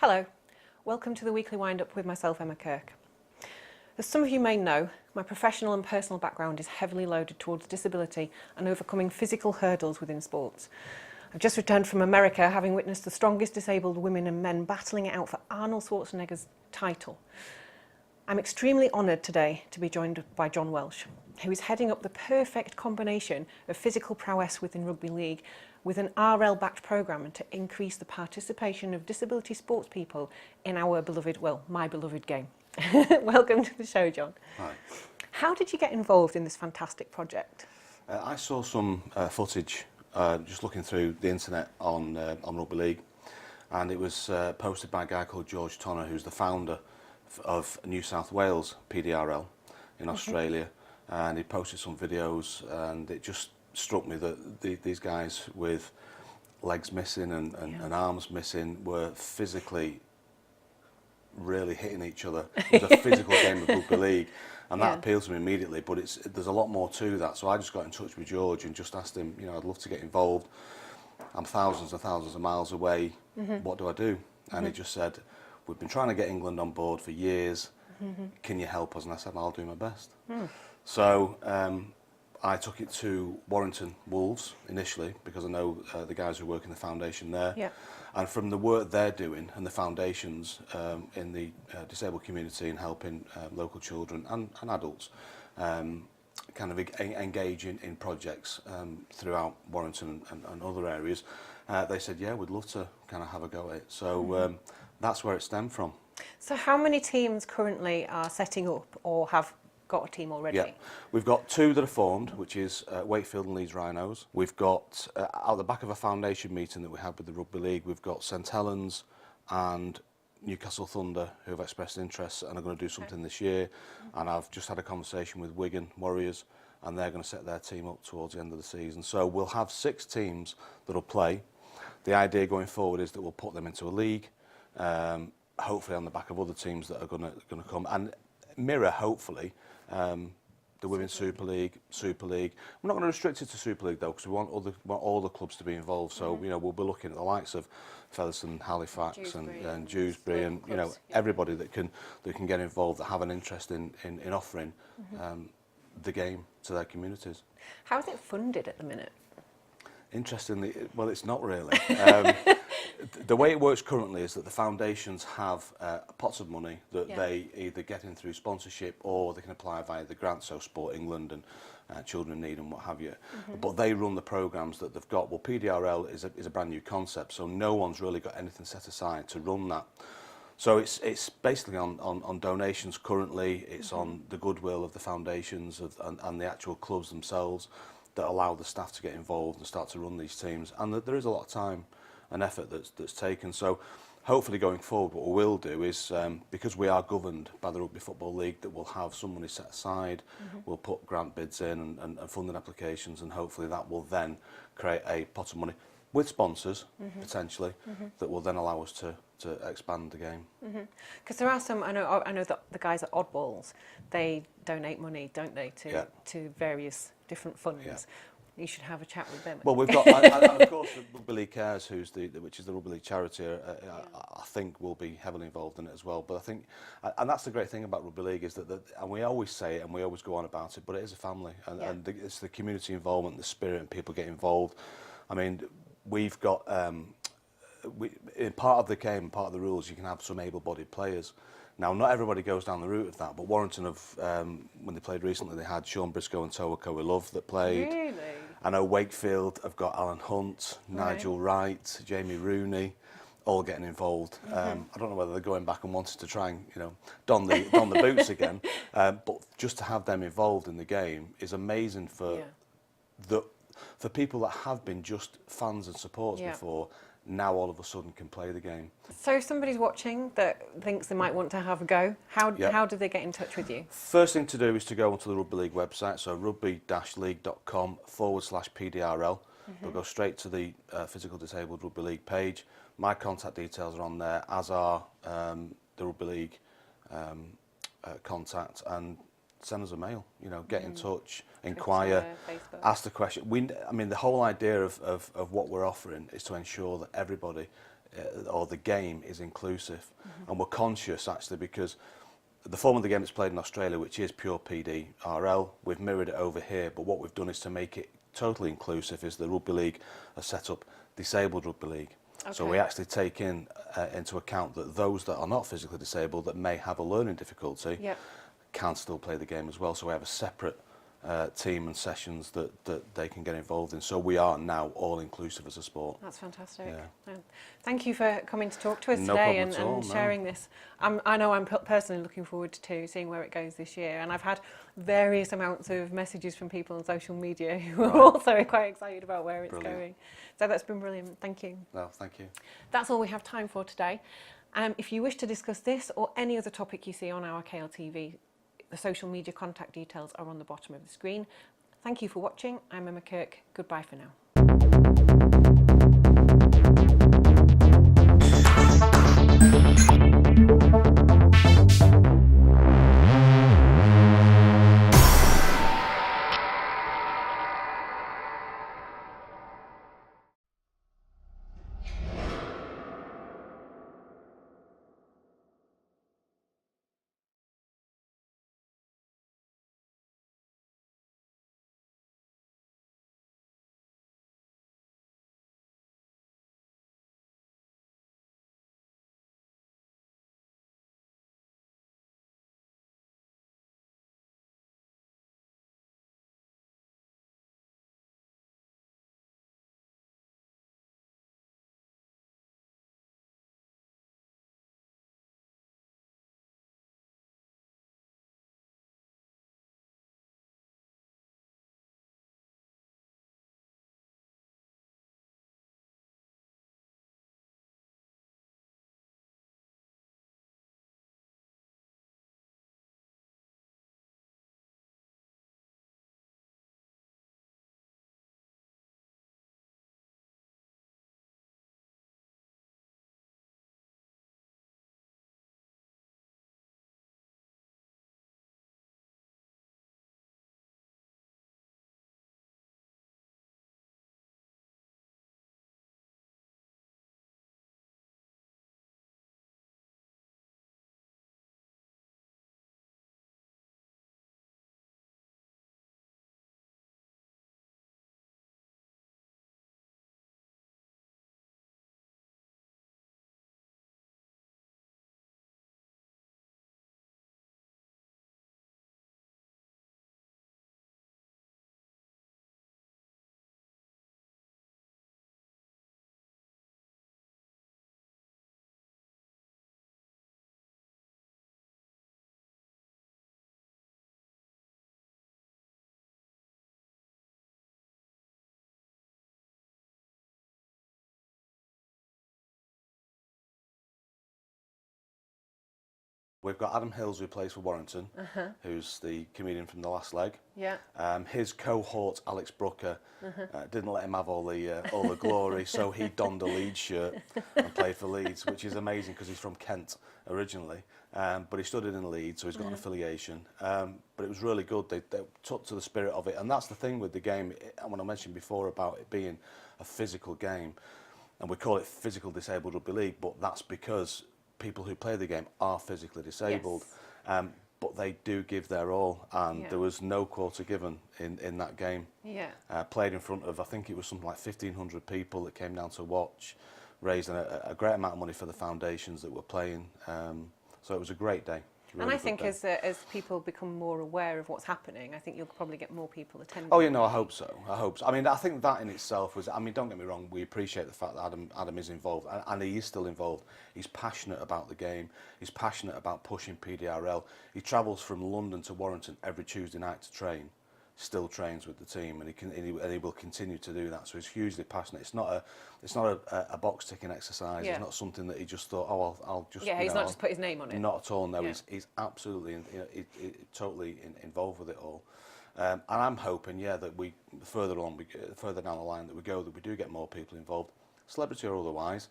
Hello, welcome to the weekly wind-up with myself, Emma Kirke. As some of you may know, my professional and personal background is heavily loaded towards disability and overcoming physical hurdles within sports. I've just returned from America, having witnessed the strongest disabled women and men battling it out for Arnold Schwarzenegger's title. I'm extremely honoured today to be joined by John Welch, who is heading up the perfect combination of physical prowess within Rugby League with an RL-backed programme and to increase the participation of disability sports people in our beloved, well, my beloved game. Welcome to the show, John. Hi. How did you get involved in this fantastic project? I saw some footage just looking through the internet on Rugby League, and it was posted by a guy called George Tonner, who's the founder of New South Wales PDRL in Australia, and he posted some videos, and it just struck me that these guys with legs missing and arms missing were physically really hitting each other. It was a physical game of Rugby League, and that appealed to me immediately, but there's a lot more to that. So I just got in touch with George and just asked him, I'd love to get involved. I'm thousands and thousands of miles away. What do I do? And he just said, we've been trying to get England on board for years. Can you help us? And I said, I'll do my best. So I took it to Warrington Wolves initially, because I know the guys who work in the foundation there. Yeah. And from the work they're doing and the foundations in the disabled community and helping local children and adults kind of engage in projects throughout Warrington and other areas, they said, yeah, we'd love to kind of have a go at it. So that's where it stemmed from. So how many teams currently are setting up or have got a team already? Yeah, we've got two that are formed, which is Wakefield and Leeds Rhinos. We've got, out the back of a foundation meeting that we had with the Rugby League, we've got St Helens and Newcastle Thunder who have expressed interest and are going to do something this year. And I've just had a conversation with Wigan Warriors, and they're going to set their team up towards the end of the season. So we'll have 6 teams that'll play. The idea going forward is that we'll put them into a league, hopefully on the back of other teams that are going to come and mirror, hopefully, the Women's Super League. We're not going to restrict it to Super League though, because we want all the clubs to be involved. So we'll be looking at the likes of Featherstone, Halifax, and Dewsbury, and everybody that can get involved, that have an interest in offering the game to their communities. How is it funded at the minute? Interestingly, well, it's not really. The way it works currently is that the foundations have pots of money that they either get in through sponsorship or they can apply via the grants, so Sport England and Children in Need and what have you. But they run the programmes that they've got. Well, PDRL is a brand new concept, so no one's really got anything set aside to run that. So it's basically on donations currently. It's on the goodwill of the foundations and the actual clubs themselves that allow the staff to get involved and start to run these teams. And there is a lot of time and effort that's taken. So hopefully going forward, what we will do is, because we are governed by the Rugby Football League, that we'll have some money set aside, we'll put grant bids in and funding applications, and hopefully that will then create a pot of money with sponsors, potentially, that will then allow us to expand the game. Because there are some, I know that the guys at Oddballs, they donate money, don't they, to various different funds. Yeah. You should have a chat with them. Well, we've got, and of course, Rugby League Cares, which is the Rugby League charity, I think will be heavily involved in it as well. But I think, and that's the great thing about Rugby League, is that and we always say it and we always go on about it, but it is a family, and it's the community involvement, the spirit, and people get involved. I mean, we've got, in part of the game, part of the rules, you can have some able-bodied players. Now, not everybody goes down the route of that, but Warrington when they played recently, they had Sean Briscoe and Toa Love that played. Really? I know Wakefield have got Alan Hunt, Nigel Wright, Jamie Rooney, all getting involved. I don't know whether they're going back and wanting to try and don the boots again, but just to have them involved in the game is amazing for people that have been just fans and supporters before. Now all of a sudden can play the game. So if somebody's watching that thinks they might want to have a go, how do they get in touch with you? First thing to do is to go onto the Rugby League website, so rugby-league.com/PDRL. They'll go straight to the Physical Disabled Rugby League page. My contact details are on there, as are the Rugby League contact, and send us a mail, get in touch, inquire, ask the question. I mean, the whole idea of what we're offering is to ensure that everybody or the game is inclusive. And we're conscious actually because the form of the game that's played in Australia, which is pure PDRL, we've mirrored it over here, but what we've done is to make it totally inclusive is the Rugby League has set up disabled Rugby League. Okay. So we actually take into account that those that are not physically disabled that may have a learning difficulty can still play the game as well. So we have a separate team and sessions that they can get involved in. So we are now all inclusive as a sport. That's fantastic. Yeah. Thank you for coming to talk to us No today problem at all, and sharing this. I know I'm personally looking forward to seeing where it goes this year, and I've had various amounts of messages from people on social media who are also quite excited about where it's going. So that's been brilliant. Thank you. Well, thank you. That's all we have time for today. If you wish to discuss this or any other topic you see on our KLTV, the social media contact details are on the bottom of the screen. Thank you for watching. I'm Emma Kirke. Goodbye for now. We've got Adam Hills, who plays for Warrington, who's the comedian from The Last Leg. Yeah. His cohort, Alex Brooker, didn't let him have all the glory, so he donned a Leeds shirt and played for Leeds, which is amazing because he's from Kent originally, but he studied in Leeds, so he's got an affiliation. But it was really good. They took to the spirit of it, and that's the thing with the game. When I mentioned before about it being a physical game, and we call it physical disabled rugby league, but that's because people who play the game are physically disabled, but they do give their all, and there was no quarter given in that game. Played in front of, I think it was something like 1,500 people that came down to watch, raising a great amount of money for the foundations that were playing. So it was a great day. Really, and I think as people become more aware of what's happening, I think you'll probably get more people attending. Oh, yeah, no, I hope so. I hope so. I mean, I think that in itself was, I mean, don't get me wrong, we appreciate the fact that Adam is involved, and he is still involved. He's passionate about the game. He's passionate about pushing PDRL. He travels from London to Warrington every Tuesday night to train. Still trains with the team, and he will continue to do that. So he's hugely passionate. It's not a box ticking exercise. It's not something that he just thought, oh, I'll just. Yeah, he's not just put his name on it. Not at all. No, he's absolutely, totally involved with it all. And I'm hoping, that we further down the line that we do get more people involved, celebrity or otherwise.